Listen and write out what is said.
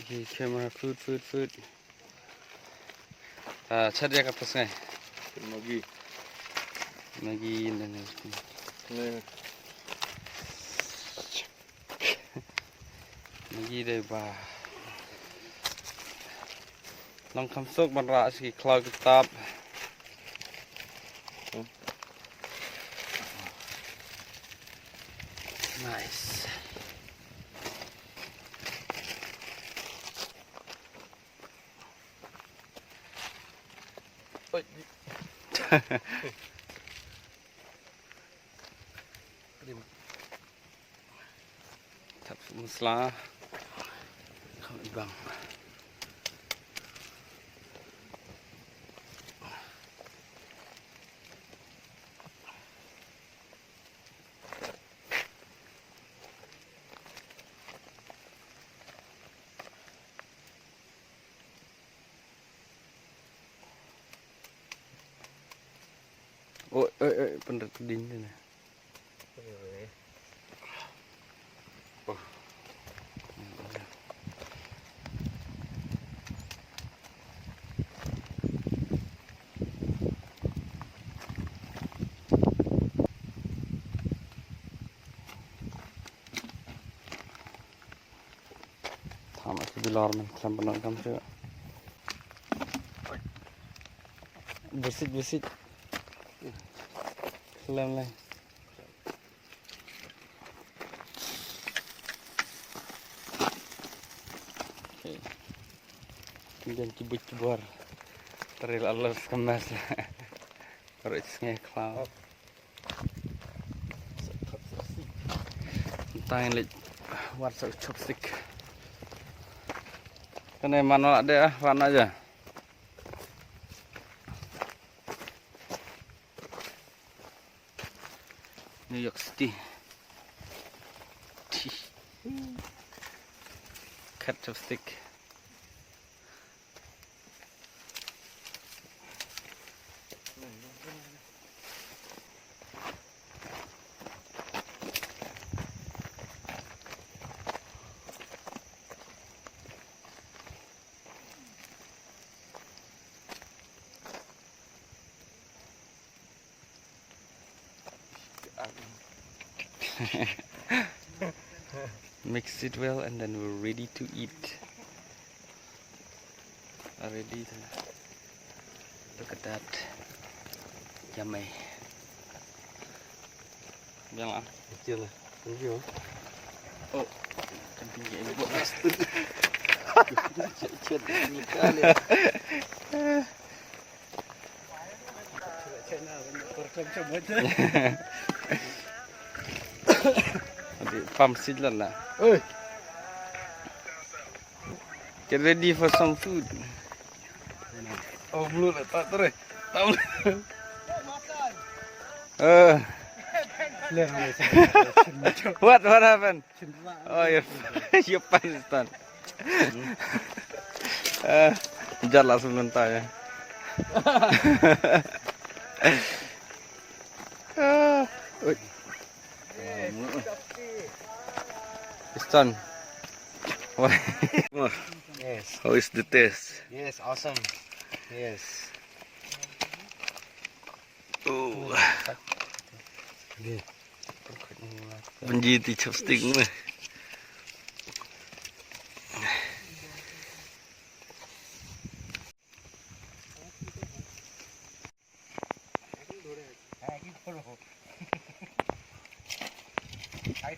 Okay, camera, food. Cari apa sih? Maggi dan Maggi deh bah. Long kamsuk berat sih kalau kitab. Nice. Tap musla. Kau ibang. Oh, bener keding ni. Oh. Tham aku bilar man sampai kam tu. Besit. Kelam lah. Okay. Kemudian cibut-cibur. Teril alas kemas. Kalau isnya kelam. Entah yang lek WhatsApp chopstick. Kena mana ada warna aja. New York City. Cut chopstick. Mix it well and then we're ready to eat. Ready to look at that. Yummy. Jangan kecil lah. Kecil. Oh, kan tinggi ini buat master. Cek ni kali. Channel percam aja. Pump seat lah. Oi. Get ready for some food. Oh, belum lah. Tak terus. Tak boleh. What happened? Oh, your pants is done. Jalan sebelum tanya. It's done. Yes. How is the taste? Yes, awesome. Yes. Oh. Menjadi chopstick ni. I